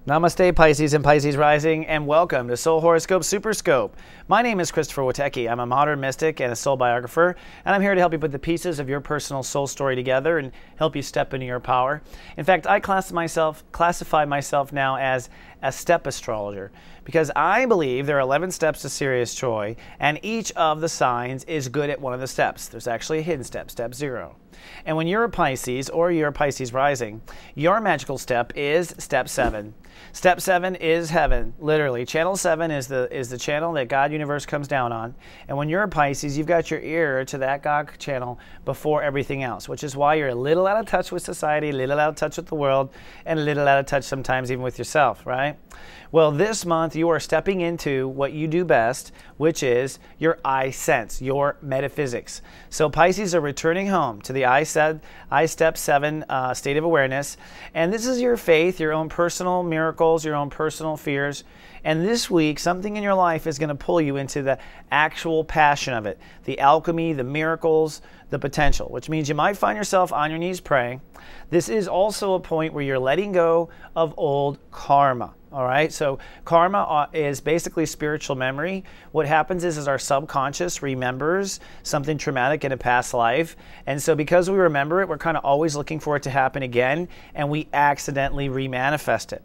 Namaste, Pisces and Pisces Rising, and welcome to Soul Horoscope Super Scope. My name is Christopher Witecki. I'm a modern mystic and a soul biographer, and I'm here to help you put the pieces of your personal soul story together and help you step into your power. In fact, I classify myself now as a step astrologer because I believe there are 11 steps to serious joy, and each of the signs is good at one of the steps. There's actually a hidden step, step 0. And when you're a Pisces or you're a Pisces rising, your magical step is step 7. Step 7 is heaven, literally. Channel 7 is the channel that God universe comes down on. And when you're a Pisces, you've got your ear to that God channel before everything else, which is why you're a little out of touch with society, a little out of touch with the world, and a little out of touch sometimes even with yourself, right? Well, this month you are stepping into what you do best, which is your I sense, your metaphysics. So Pisces are returning home to the I Step 7 state of awareness. And this is your faith, your own personal miracles, your own personal fears. And this week, something in your life is going to pull you into the actual passion of it, the alchemy, the miracles, the potential, which means you might find yourself on your knees praying. This is also a point where you're letting go of old karma. All right, so karma is basically spiritual memory. What happens is our subconscious remembers something traumatic in a past life. And so because we remember it, we're kind of always looking for it to happen again, and we accidentally remanifest it.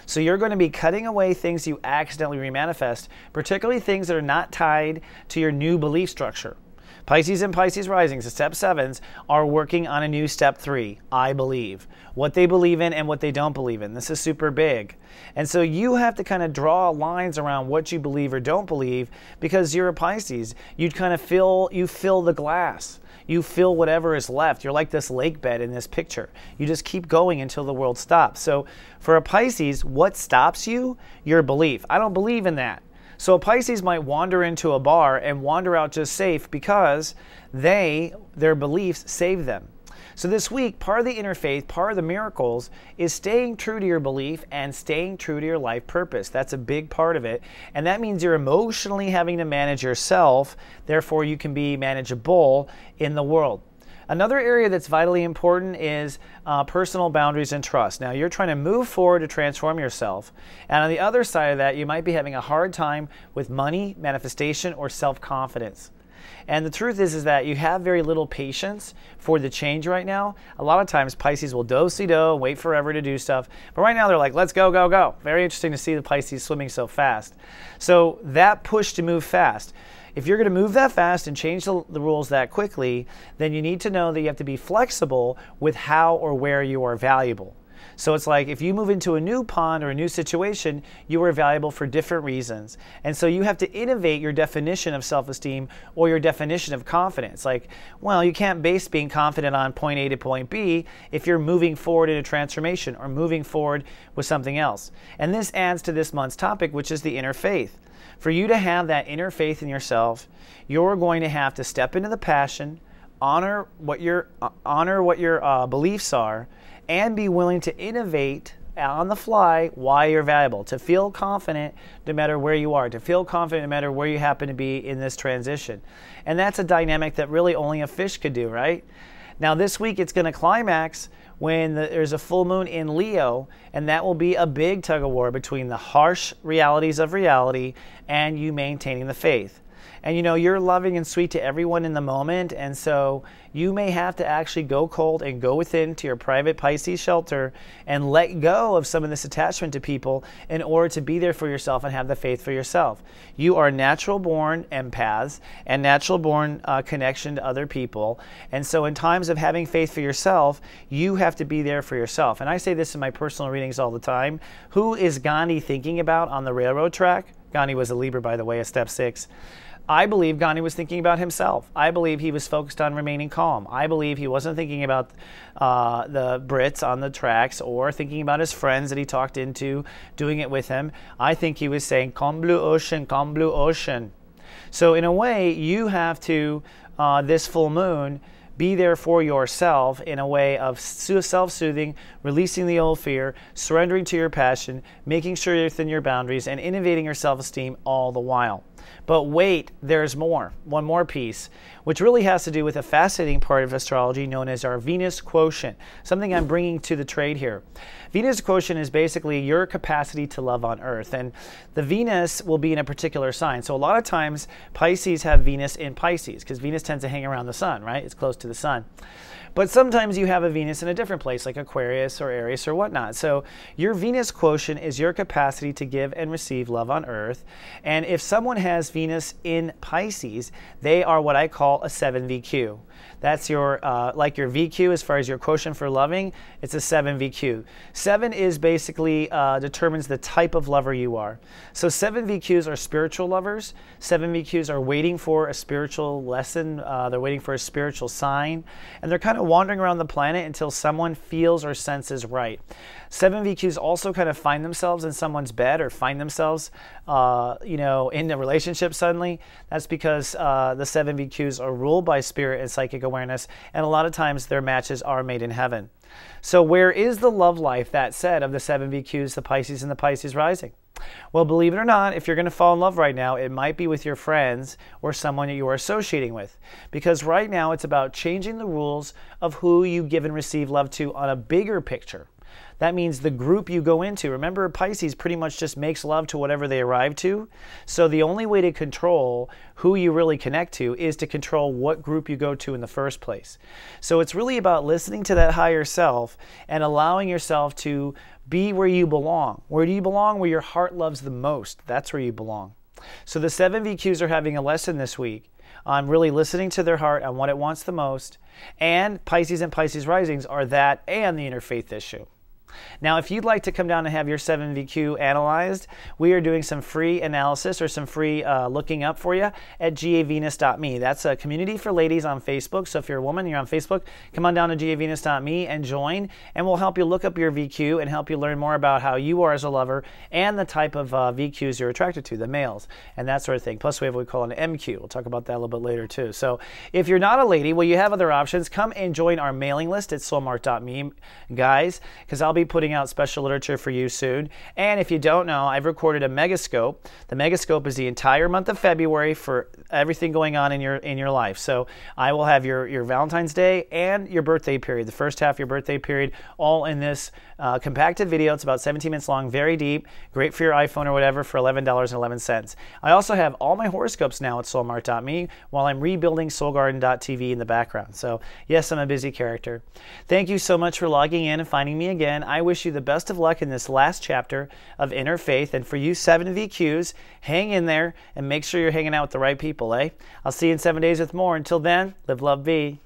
So you're going to be cutting away things you accidentally remanifest, particularly things that are not tied to your new belief structure. Pisces and Pisces Risings, the Step 7s, are working on a new Step 3, I believe. What they believe in and what they don't believe in. This is super big. And so you have to kind of draw lines around what you believe or don't believe, because you're a Pisces. You'd kind of fill the glass. You fill whatever is left. You're like this lake bed in this picture. You just keep going until the world stops. So for a Pisces, what stops you? Your belief. I don't believe in that. So a Pisces might wander into a bar and wander out just safe because their beliefs save them. So this week, part of the inner faith, part of the miracles, is staying true to your belief and staying true to your life purpose. That's a big part of it. And that means you're emotionally having to manage yourself. Therefore, you can be manageable in the world. Another area that's vitally important is personal boundaries and trust. Now, you're trying to move forward to transform yourself. And on the other side of that, you might be having a hard time with money, manifestation, or self-confidence. And the truth is that you have very little patience for the change right now. A lot of times Pisces will do-si-do, wait forever to do stuff. But right now they're like, let's go, go, go. Very interesting to see the Pisces swimming so fast. So that push to move fast. If you're going to move that fast and change the rules that quickly, then you need to know that you have to be flexible with how or where you are valuable. So it's like if you move into a new pond or a new situation, you are valuable for different reasons. And so you have to innovate your definition of self-esteem or your definition of confidence. Like, well, you can't base being confident on point A to point B if you're moving forward in a transformation or moving forward with something else. And this adds to this month's topic, which is the inner faith. For you to have that inner faith in yourself, you're going to have to step into the passion, honor what your beliefs are, and be willing to innovate on the fly why you're valuable, to feel confident no matter where you are, to feel confident no matter where you happen to be in this transition. And that's a dynamic that really only a fish could do, right? Now this week it's going to climax when there's a full moon in Leo, and that will be a big tug of war between the harsh realities of reality and you maintaining the faith. And you know, you're loving and sweet to everyone in the moment, and so you may have to actually go cold and go within to your private Pisces shelter and let go of some of this attachment to people in order to be there for yourself and have the faith for yourself. You are natural born empaths and natural born connection to other people. And so in times of having faith for yourself, you have to be there for yourself. And I say this in my personal readings all the time. Who is Gandhi thinking about on the railroad track? Gandhi was a Libra, by the way, a Step 6. I believe Gandhi was thinking about himself. I believe he was focused on remaining calm. I believe he wasn't thinking about the Brits on the tracks or thinking about his friends that he talked into doing it with him. I think he was saying, calm blue ocean, calm blue ocean. So in a way, you have to, this full moon, be there for yourself in a way of self-soothing, releasing the old fear, surrendering to your passion, making sure you're within your boundaries, and innovating your self-esteem all the while. But wait, there's more. One more piece, which really has to do with a fascinating part of astrology known as our Venus quotient, something I'm bringing to the trade here. Venus quotient is basically your capacity to love on Earth, and the Venus will be in a particular sign. So a lot of times Pisces have Venus in Pisces because Venus tends to hang around the sun, right? It's close to the sun. But sometimes you have a Venus in a different place, like Aquarius or Aries or whatnot. So your Venus quotient is your capacity to give and receive love on Earth. And if someone has Venus in Pisces, they are what I call a 7VQ. That's your, like your VQ as far as your quotient for loving, it's a 7VQ. 7 is basically determines the type of lover you are. So 7VQs are spiritual lovers. 7VQs are waiting for a spiritual lesson. They're waiting for a spiritual sign. And they're kind of wandering around the planet until someone feels or senses right. 7VQs also kind of find themselves in someone's bed or find themselves, you know, in a relationship suddenly. That's because the 7VQs are ruled by spirit and psychic awareness, and a lot of times their matches are made in heaven. So where is the love life, that said, of the 7VQs, the Pisces and the Pisces rising? Well, believe it or not, if you're going to fall in love right now, it might be with your friends or someone that you are associating with. Because right now it's about changing the rules of who you give and receive love to on a bigger picture. That means the group you go into. Remember, Pisces pretty much just makes love to whatever they arrive to. So the only way to control who you really connect to is to control what group you go to in the first place. So it's really about listening to that higher self and allowing yourself to be where you belong. Where do you belong? Where your heart loves the most. That's where you belong. So the 7VQs are having a lesson this week on really listening to their heart on what it wants the most. And Pisces and Pisces risings are that and the interfaith issue. Now, if you'd like to come down and have your 7VQ analyzed, we are doing some free analysis or some free looking up for you at gavenus.me. That's a community for ladies on Facebook. So if you're a woman, you're on Facebook, come on down to gavenus.me and join, and we'll help you look up your VQ and help you learn more about how you are as a lover and the type of VQs you're attracted to, the males, and that sort of thing. Plus, we have what we call an MQ. We'll talk about that a little bit later, too. So if you're not a lady, well, you have other options. Come and join our mailing list at soulmart.me, guys, because I'll be putting out special literature for you soon. And if you don't know, I've recorded a megascope. The megascope is the entire month of February for everything going on in your life. So I will have your Valentine's Day and your birthday period, the first half of your birthday period, all in this compacted video. It's about 17 minutes long, very deep, great for your iPhone or whatever for $11.11. I also have all my horoscopes now at soulmart.me while I'm rebuilding soulgarden.tv in the background. So yes, I'm a busy character. Thank you so much for logging in and finding me again. I wish you the best of luck in this last chapter of Inner Faith. And for you 7VQs, hang in there and make sure you're hanging out with the right people, eh? I'll see you in 7 days with more. Until then, live, love, be.